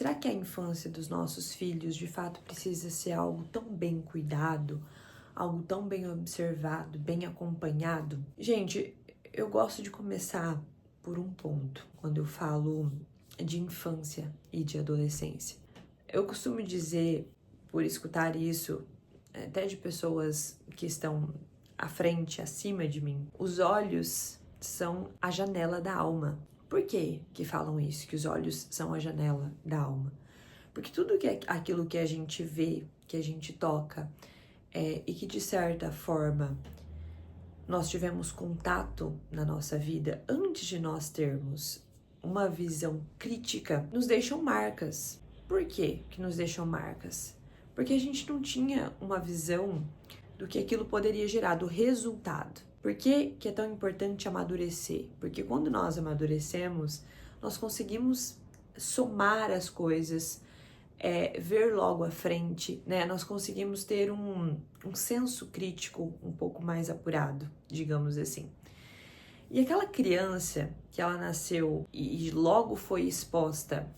será que a infância dos nossos filhos de fato precisa ser algo tão bem cuidado, algo tão bem observado, bem acompanhado? Gente, eu gosto de começar por um ponto quando eu falo de infância e de adolescência. Eu costumo dizer, por escutar isso, até de pessoas que estão à frente, acima de mim, os olhos são a janela da alma. Por que falam isso, que os olhos são a janela da alma? Porque tudo que é aquilo que a gente vê, que a gente toca, e que de certa forma nós tivemos contato na nossa vida antes de nós termos uma visão crítica, nos deixam marcas. Por quê que nos deixam marcas? Porque a gente não tinha uma visão do que aquilo poderia gerar, do resultado. Por que é tão importante amadurecer? Porque quando nós amadurecemos, nós conseguimos somar as coisas, ver logo à frente, né? Nós conseguimos ter um senso crítico um pouco mais apurado, digamos assim. E aquela criança que ela nasceu e logo foi exposta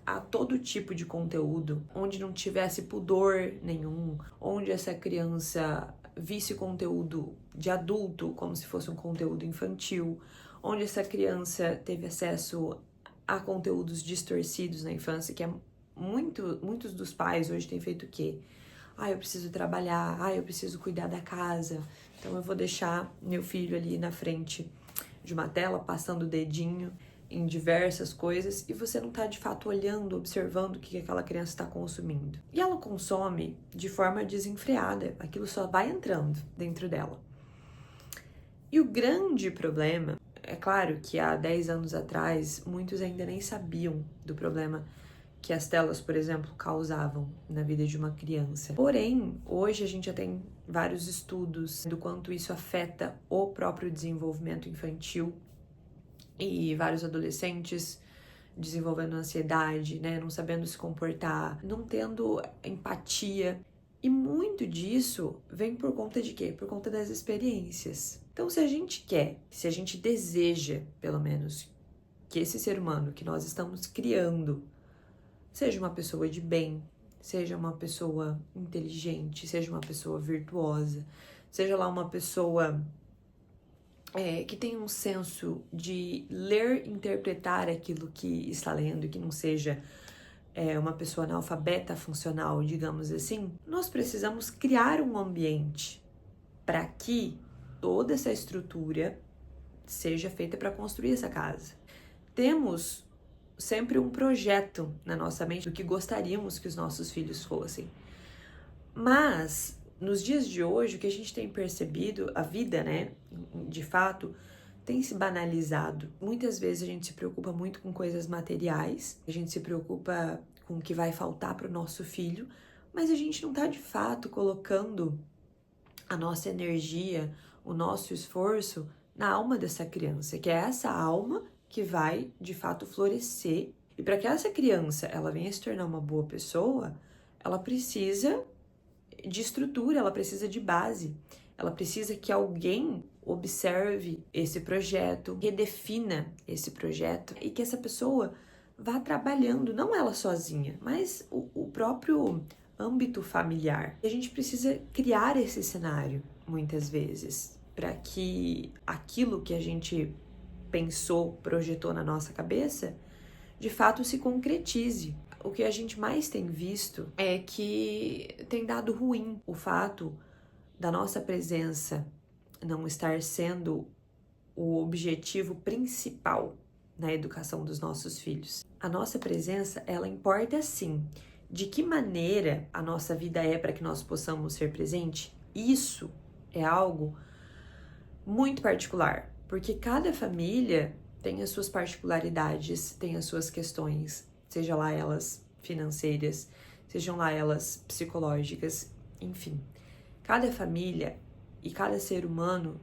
a todo tipo de conteúdo, onde não tivesse pudor nenhum, onde essa criança visse conteúdo de adulto como se fosse um conteúdo infantil, onde essa criança teve acesso a conteúdos distorcidos na infância, que é muitos dos pais hoje têm feito o quê? Eu preciso trabalhar, eu preciso cuidar da casa, então eu vou deixar meu filho ali na frente de uma tela, passando o dedinho em diversas coisas, e você não está de fato olhando, observando o que aquela criança está consumindo. E ela consome de forma desenfreada, aquilo só vai entrando dentro dela. E o grande problema, é claro que há 10 anos atrás, muitos ainda nem sabiam do problema que as telas, por exemplo, causavam na vida de uma criança. Porém, hoje a gente já tem vários estudos do quanto isso afeta o próprio desenvolvimento infantil, e vários adolescentes desenvolvendo ansiedade, né, não sabendo se comportar, não tendo empatia. E muito disso vem por conta de quê? Por conta das experiências. Então, se a gente quer, se a gente deseja, pelo menos, que esse ser humano que nós estamos criando seja uma pessoa de bem, seja uma pessoa inteligente, seja uma pessoa virtuosa, seja lá uma pessoa que tenha um senso de ler e interpretar aquilo que está lendo, que não seja uma pessoa analfabeta funcional, digamos assim, nós precisamos criar um ambiente para que toda essa estrutura seja feita para construir essa casa. Temos sempre um projeto na nossa mente do que gostaríamos que os nossos filhos fossem. Mas, nos dias de hoje, o que a gente tem percebido, a vida, né, de fato, tem se banalizado. Muitas vezes a gente se preocupa muito com coisas materiais, a gente se preocupa com o que vai faltar para o nosso filho, mas a gente não está de fato colocando a nossa energia, o nosso esforço na alma dessa criança, que é essa alma que vai de fato florescer. E para que essa criança ela venha se tornar uma boa pessoa, ela precisa de estrutura, ela precisa de base, ela precisa que alguém observe esse projeto, redefina esse projeto e que essa pessoa vá trabalhando, não ela sozinha, mas o próprio âmbito familiar. E a gente precisa criar esse cenário, muitas vezes, para que aquilo que a gente pensou, projetou na nossa cabeça, de fato se concretize. O que a gente mais tem visto é que tem dado ruim o fato da nossa presença não estar sendo o objetivo principal na educação dos nossos filhos. A nossa presença, ela importa sim. De que maneira a nossa vida é para que nós possamos ser presente? Isso é algo muito particular, porque cada família tem as suas particularidades, tem as suas questões, seja lá elas financeiras, sejam lá elas psicológicas, enfim. Cada família e cada ser humano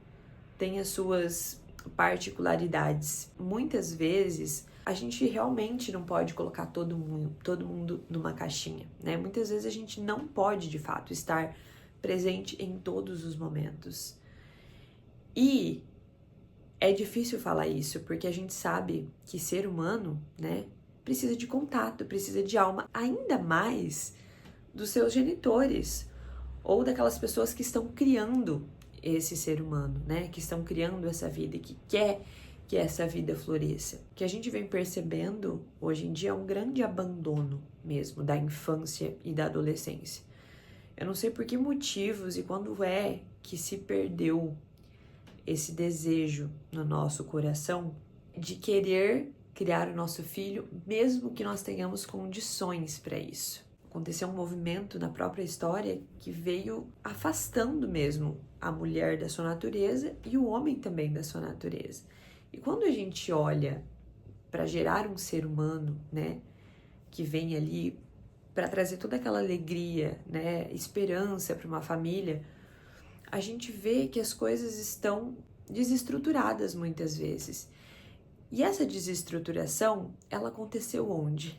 tem as suas particularidades. Muitas vezes a gente realmente não pode colocar todo mundo numa caixinha, né? Muitas vezes a gente não pode, de fato, estar presente em todos os momentos. E é difícil falar isso, porque a gente sabe que ser humano, né, precisa de contato, precisa de alma, ainda mais dos seus genitores ou daquelas pessoas que estão criando esse ser humano, né? Que estão criando essa vida, que quer que essa vida floresça. O que a gente vem percebendo hoje em dia é um grande abandono mesmo da infância e da adolescência. Eu não sei por que motivos e quando é que se perdeu esse desejo no nosso coração de querer criar o nosso filho, mesmo que nós tenhamos condições para isso. Aconteceu um movimento na própria história que veio afastando mesmo a mulher da sua natureza e o homem também da sua natureza. E quando a gente olha para gerar um ser humano, né, que vem ali para trazer toda aquela alegria, né, esperança para uma família, a gente vê que as coisas estão desestruturadas muitas vezes. E essa desestruturação, ela aconteceu onde?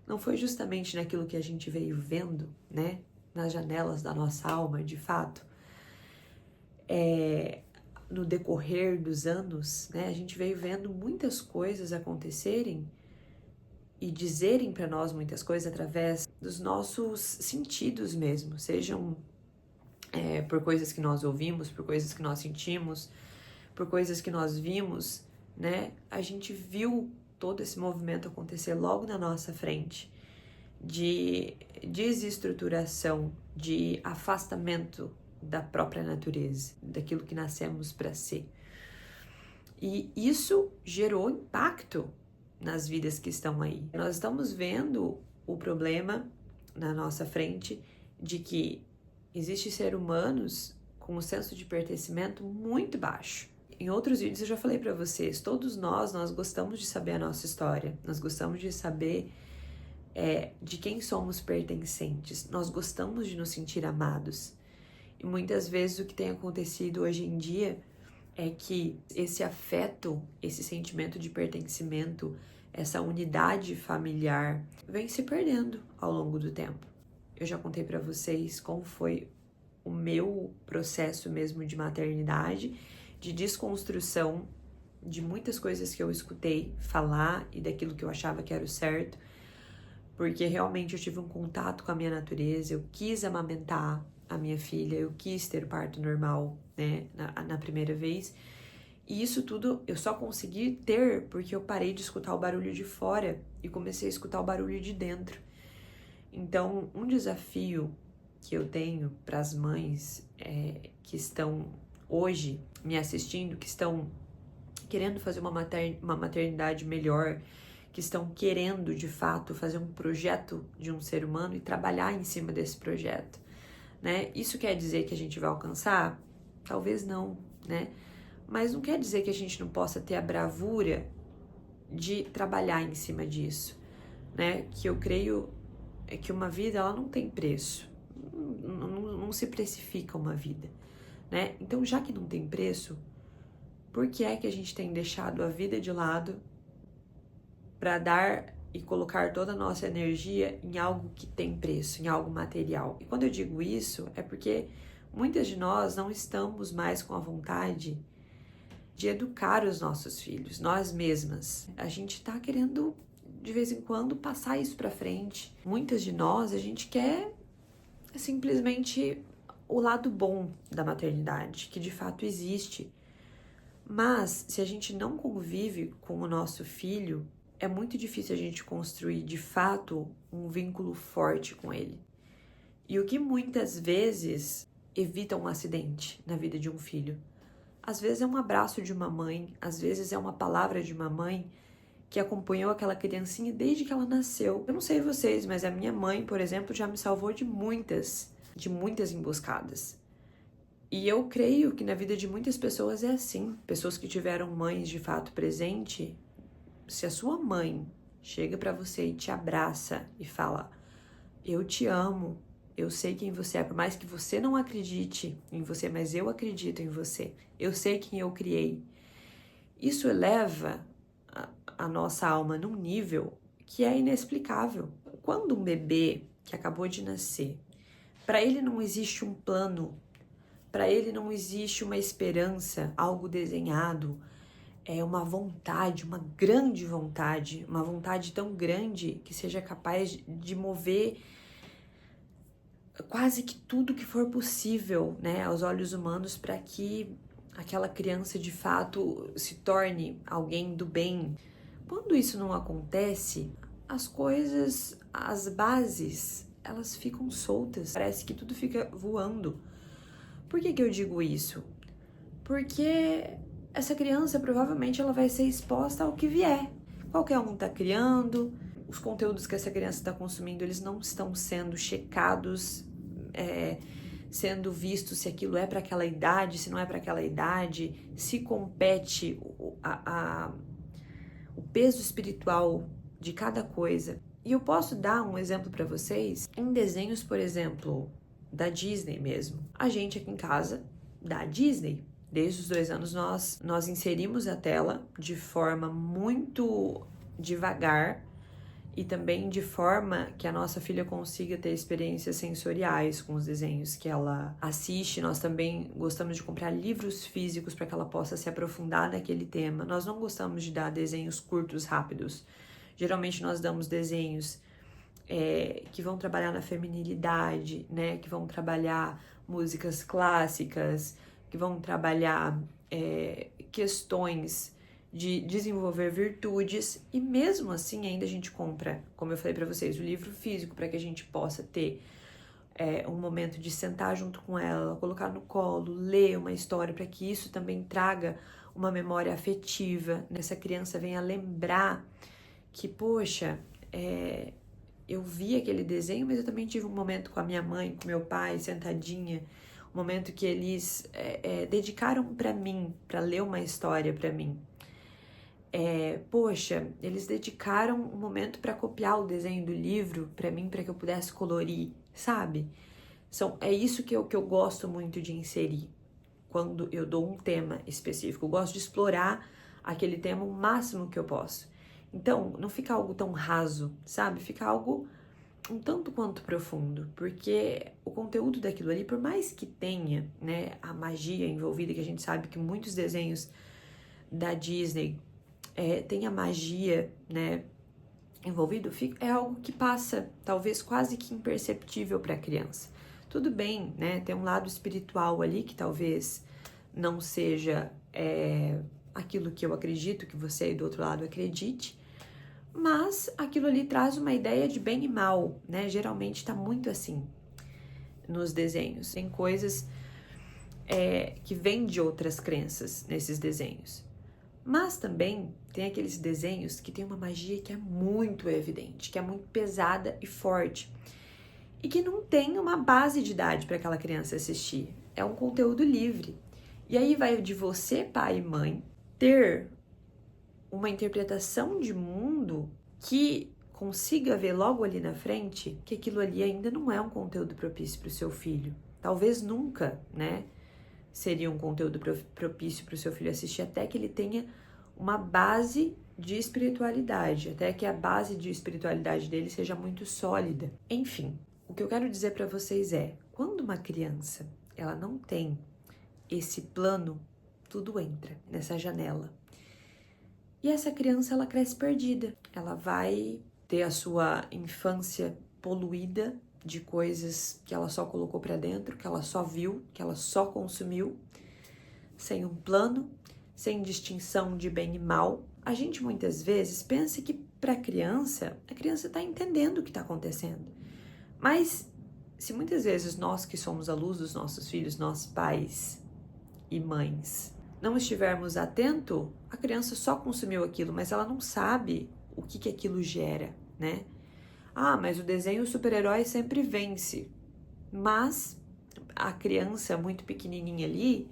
Não foi justamente naquilo que a gente veio vendo, né? Nas janelas da nossa alma, de fato. No decorrer dos anos, né? A gente veio vendo muitas coisas acontecerem e dizerem para nós muitas coisas através dos nossos sentidos mesmo, sejam por coisas que nós ouvimos, por coisas que nós sentimos, por coisas que nós vimos, né? A gente viu todo esse movimento acontecer logo na nossa frente, de desestruturação, de afastamento da própria natureza, daquilo que nascemos para ser. E isso gerou impacto nas vidas que estão aí. Nós estamos vendo o problema na nossa frente de que existem seres humanos com um senso de pertencimento muito baixo. Em outros vídeos eu já falei para vocês, todos nós gostamos de saber a nossa história, nós gostamos de saber de quem somos pertencentes, nós gostamos de nos sentir amados. E muitas vezes o que tem acontecido hoje em dia é que esse afeto, esse sentimento de pertencimento, essa unidade familiar vem se perdendo ao longo do tempo. Eu já contei para vocês como foi o meu processo mesmo de maternidade, de desconstrução de muitas coisas que eu escutei falar e daquilo que eu achava que era o certo, porque realmente eu tive um contato com a minha natureza, eu quis amamentar a minha filha, eu quis ter parto normal, né, na primeira vez, e isso tudo eu só consegui ter porque eu parei de escutar o barulho de fora e comecei a escutar o barulho de dentro. Então, um desafio que eu tenho para as mães que estão hoje me assistindo, que estão querendo fazer uma maternidade melhor, que estão querendo, de fato, fazer um projeto de um ser humano e trabalhar em cima desse projeto, né? Isso quer dizer que a gente vai alcançar? Talvez não, né? Mas não quer dizer que a gente não possa ter a bravura de trabalhar em cima disso, né? Que eu creio que uma vida, ela não tem preço, não se precifica uma vida, né? Então, já que não tem preço, por que é que a gente tem deixado a vida de lado para dar e colocar toda a nossa energia em algo que tem preço, em algo material? E quando eu digo isso, é porque muitas de nós não estamos mais com a vontade de educar os nossos filhos, nós mesmas. A gente tá querendo, de vez em quando, passar isso para frente. Muitas de nós, a gente quer simplesmente o lado bom da maternidade, que de fato existe. Mas, se a gente não convive com o nosso filho, é muito difícil a gente construir, de fato, um vínculo forte com ele. E o que muitas vezes evita um acidente na vida de um filho? Às vezes é um abraço de uma mãe, às vezes é uma palavra de uma mãe que acompanhou aquela criancinha desde que ela nasceu. Eu não sei vocês, mas a minha mãe, por exemplo, já me salvou de muitas emboscadas. E eu creio que na vida de muitas pessoas é assim. Pessoas que tiveram mães de fato presente, se a sua mãe chega pra você e te abraça e fala: eu te amo, eu sei quem você é, por mais que você não acredite em você, mas eu acredito em você, eu sei quem eu criei. Isso eleva a nossa alma num nível que é inexplicável. Quando um bebê que acabou de nascer, para ele não existe um plano, para ele não existe uma esperança, algo desenhado, é uma vontade, uma grande vontade, uma vontade tão grande que seja capaz de mover quase que tudo que for possível, né, aos olhos humanos, para que aquela criança de fato se torne alguém do bem. Quando isso não acontece, as coisas, as bases, elas ficam soltas, parece que tudo fica voando. Por que eu digo isso? Porque essa criança provavelmente ela vai ser exposta ao que vier. Qualquer um está criando, os conteúdos que essa criança está consumindo, eles não estão sendo checados, sendo vistos se aquilo é para aquela idade, se não é para aquela idade, se compete o peso espiritual de cada coisa. E eu posso dar um exemplo para vocês em desenhos, por exemplo, da Disney mesmo. A gente aqui em casa, da Disney, desde os 2 anos nós inserimos a tela de forma muito devagar e também de forma que a nossa filha consiga ter experiências sensoriais com os desenhos que ela assiste. Nós também gostamos de comprar livros físicos para que ela possa se aprofundar naquele tema. Nós não gostamos de dar desenhos curtos, rápidos. Geralmente nós damos desenhos que vão trabalhar na feminilidade, né? Que vão trabalhar músicas clássicas, que vão trabalhar questões de desenvolver virtudes, e mesmo assim ainda a gente compra, como eu falei para vocês, o livro físico para que a gente possa ter um momento de sentar junto com ela, colocar no colo, ler uma história para que isso também traga uma memória afetiva, nessa criança venha lembrar que, poxa, eu vi aquele desenho, mas eu também tive um momento com a minha mãe, com meu pai, sentadinha, um momento que eles dedicaram para mim, para ler uma história para mim. Poxa, eles dedicaram um momento para copiar o desenho do livro para mim, para que eu pudesse colorir, sabe? É isso que eu gosto muito de inserir quando eu dou um tema específico. Eu gosto de explorar aquele tema o máximo que eu posso. Então, não fica algo tão raso, sabe? Fica algo um tanto quanto profundo, porque o conteúdo daquilo ali, por mais que tenha, né, a magia envolvida, que a gente sabe que muitos desenhos da Disney tem a magia, né, envolvido, é algo que passa, talvez quase que imperceptível para a criança. Tudo bem, né, tem um lado espiritual ali que talvez não seja aquilo que eu acredito que você aí do outro lado acredite, mas aquilo ali traz uma ideia de bem e mal, né, geralmente está muito assim nos desenhos. Tem coisas que vêm de outras crenças nesses desenhos. Mas também tem aqueles desenhos que tem uma magia que é muito evidente, que é muito pesada e forte, e que não tem uma base de idade para aquela criança assistir. É um conteúdo livre. E aí vai de você, pai e mãe, ter uma interpretação de mundo que consiga ver logo ali na frente que aquilo ali ainda não é um conteúdo propício para o seu filho. Talvez nunca, né? Seria um conteúdo propício para o seu filho assistir, até que ele tenha uma base de espiritualidade, até que a base de espiritualidade dele seja muito sólida. Enfim, o que eu quero dizer para vocês quando uma criança ela não tem esse plano, tudo entra nessa janela. E essa criança ela cresce perdida, ela vai ter a sua infância poluída de coisas que ela só colocou para dentro, que ela só viu, que ela só consumiu, sem um plano, sem distinção de bem e mal. A gente muitas vezes pensa que para a criança está entendendo o que está acontecendo. Mas se muitas vezes nós que somos a luz dos nossos filhos, nós pais e mães, não estivermos atentos, a criança só consumiu aquilo, mas ela não sabe o que aquilo gera, né? Ah, mas o desenho super-herói sempre vence. Mas a criança muito pequenininha ali,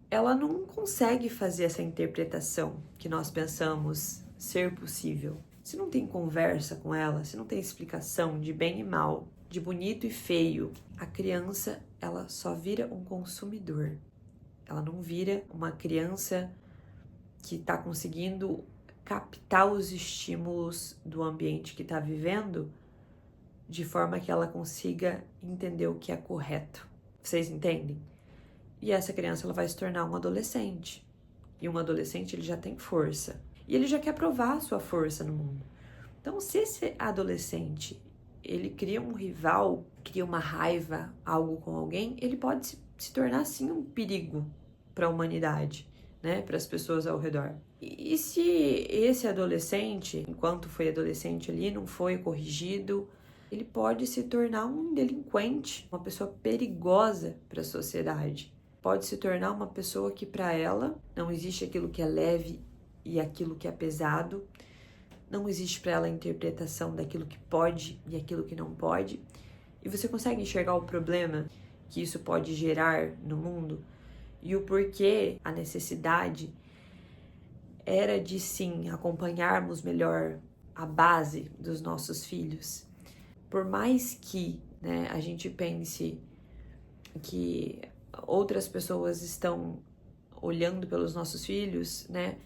ela não consegue fazer essa interpretação que nós pensamos ser possível. Se não tem conversa com ela, se não tem explicação de bem e mal, de bonito e feio, a criança, ela só vira um consumidor. Ela não vira uma criança que está conseguindo captar os estímulos do ambiente que está vivendo de forma que ela consiga entender o que é correto. Vocês entendem? E essa criança ela vai se tornar um adolescente. E um adolescente, ele já tem força. E ele já quer provar a sua força no mundo. Então, se esse adolescente, ele cria um rival, cria uma raiva, algo com alguém, ele pode se tornar, sim, um perigo para a humanidade, né? Para as pessoas ao redor. E se esse adolescente, enquanto foi adolescente ali, não foi corrigido, ele pode se tornar um delinquente, uma pessoa perigosa para a sociedade. Pode se tornar uma pessoa que, para ela, não existe aquilo que é leve e aquilo que é pesado. Não existe para ela a interpretação daquilo que pode e aquilo que não pode. E você consegue enxergar o problema que isso pode gerar no mundo? E o porquê, a necessidade era de, sim, acompanharmos melhor a base dos nossos filhos. Por mais que, né, a gente pense que outras pessoas estão olhando pelos nossos filhos, né?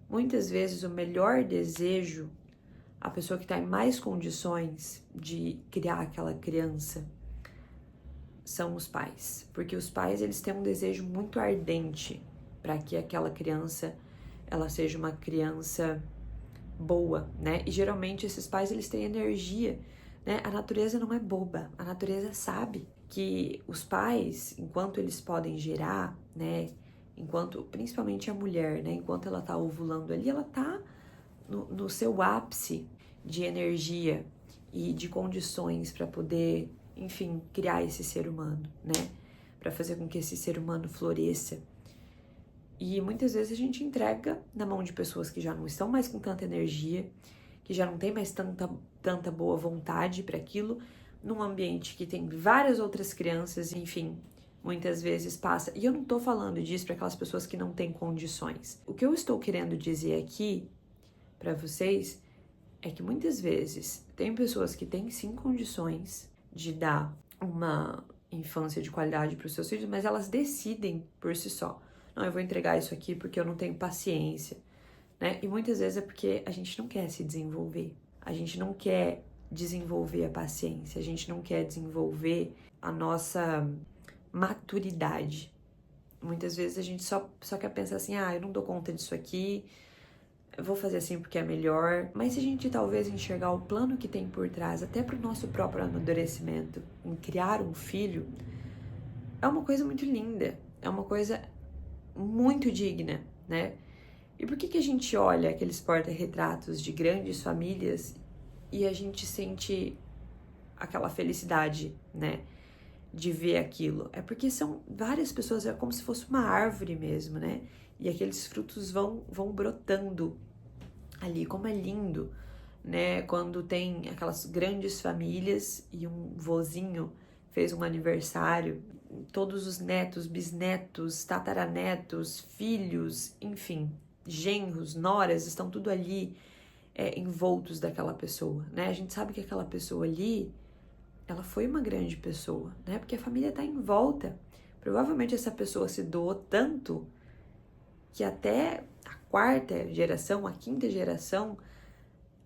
Muitas vezes o melhor desejo, a pessoa que está em mais condições de criar aquela criança, são os pais. Porque os pais, eles têm um desejo muito ardente para que aquela criança, ela seja uma criança boa, né? E geralmente esses pais, eles têm energia, né? A natureza não é boba, a natureza sabe que os pais, enquanto eles podem gerar, né? Enquanto, principalmente a mulher, né? Enquanto ela tá ovulando ali, ela tá no seu ápice de energia e de condições para poder, enfim, criar esse ser humano, né? Para fazer com que esse ser humano floresça. E muitas vezes a gente entrega na mão de pessoas que já não estão mais com tanta energia, que já não tem mais tanta boa vontade para aquilo, num ambiente que tem várias outras crianças, enfim, muitas vezes passa. E eu não tô falando disso para aquelas pessoas que não têm condições. O que eu estou querendo dizer aqui para vocês é que muitas vezes tem pessoas que têm sim condições de dar uma infância de qualidade para os seus filhos, mas elas decidem por si só. Não, eu vou entregar isso aqui porque eu não tenho paciência, né? E muitas vezes é porque a gente não quer se desenvolver. A gente não quer desenvolver a paciência, a gente não quer desenvolver a nossa maturidade. Muitas vezes a gente só quer pensar assim, eu não dou conta disso aqui, eu vou fazer assim porque é melhor. Mas se a gente talvez enxergar o plano que tem por trás, até para o nosso próprio amadurecimento, em criar um filho, é uma coisa muito linda, é uma coisa muito digna, né? E por que a gente olha aqueles porta-retratos de grandes famílias e a gente sente aquela felicidade, né? De ver aquilo? É porque são várias pessoas, é como se fosse uma árvore mesmo, né? E aqueles frutos vão brotando ali, como é lindo, né? Quando tem aquelas grandes famílias e um vozinho fez um aniversário, todos os netos, bisnetos, tataranetos, filhos, enfim, genros, noras, estão tudo ali envoltos daquela pessoa, né? A gente sabe que aquela pessoa ali, ela foi uma grande pessoa, né? Porque a família tá em volta. Provavelmente essa pessoa se doou tanto que até a quarta geração, a quinta geração,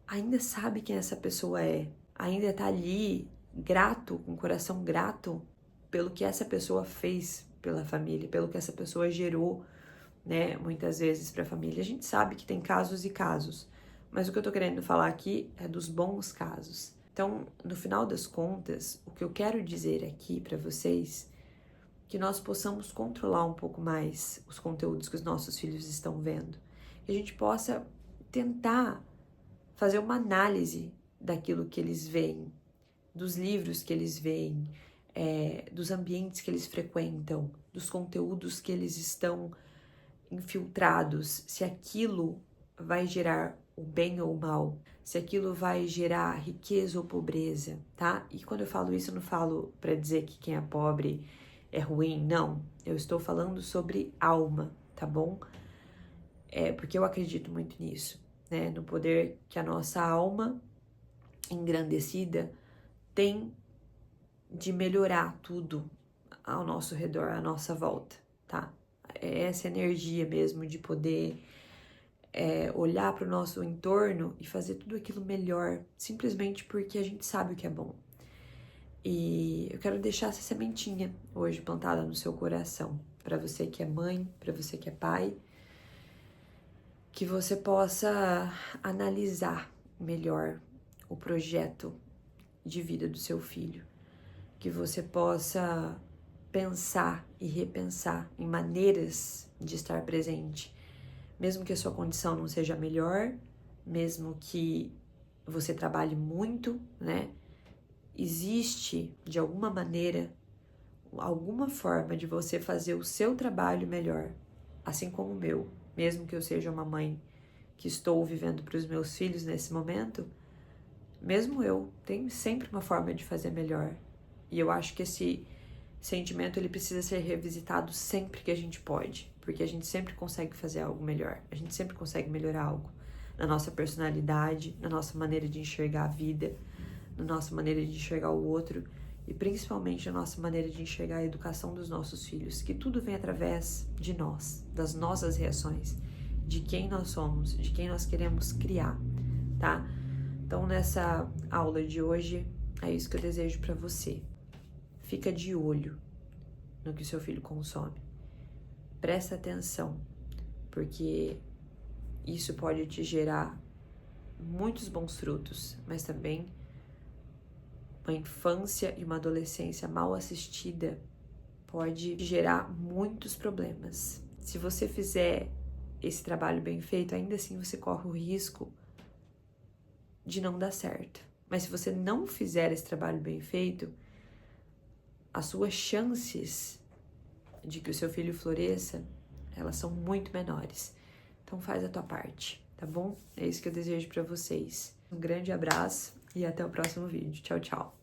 ainda sabe quem essa pessoa é. Ainda tá ali, grato, com o coração grato pelo que essa pessoa fez pela família, pelo que essa pessoa gerou, né, muitas vezes para a família. A gente sabe que tem casos e casos, mas o que eu tô querendo falar aqui é dos bons casos. Então, no final das contas, o que eu quero dizer aqui para vocês que nós possamos controlar um pouco mais os conteúdos que os nossos filhos estão vendo, que a gente possa tentar fazer uma análise daquilo que eles veem, dos livros que eles veem, dos ambientes que eles frequentam, dos conteúdos que eles estão infiltrados, se aquilo vai gerar o bem ou o mal, se aquilo vai gerar riqueza ou pobreza, tá? E quando eu falo isso, eu não falo para dizer que quem é pobre é ruim, não. Eu estou falando sobre alma, tá bom? Porque eu acredito muito nisso, né? No poder que a nossa alma engrandecida tem de melhorar tudo ao nosso redor, à nossa volta, tá? É essa energia mesmo de poder olhar para o nosso entorno e fazer tudo aquilo melhor, simplesmente porque a gente sabe o que é bom. E eu quero deixar essa sementinha hoje plantada no seu coração, para você que é mãe, para você que é pai, que você possa analisar melhor o projeto de vida do seu filho, que você possa pensar e repensar em maneiras de estar presente, mesmo que a sua condição não seja melhor, mesmo que você trabalhe muito, né? Existe, de alguma maneira, alguma forma de você fazer o seu trabalho melhor, assim como o meu. Mesmo que eu seja uma mãe que estou vivendo para os meus filhos nesse momento, mesmo eu tenho sempre uma forma de fazer melhor. E eu acho que esse sentimento ele precisa ser revisitado sempre que a gente pode, porque a gente sempre consegue fazer algo melhor, a gente sempre consegue melhorar algo na nossa personalidade, na nossa maneira de enxergar a vida, na nossa maneira de enxergar o outro e principalmente na nossa maneira de enxergar a educação dos nossos filhos, que tudo vem através de nós, das nossas reações, de quem nós somos, de quem nós queremos criar, tá? Então nessa aula de hoje é isso que eu desejo para você. Fica de olho no que o seu filho consome. Presta atenção, porque isso pode te gerar muitos bons frutos, mas também uma infância e uma adolescência mal assistida pode gerar muitos problemas. Se você fizer esse trabalho bem feito, ainda assim você corre o risco de não dar certo. Mas se você não fizer esse trabalho bem feito, as suas chances de que o seu filho floresça, elas são muito menores. Então faz a tua parte, tá bom? É isso que eu desejo para vocês. Um grande abraço e até o próximo vídeo. Tchau, tchau.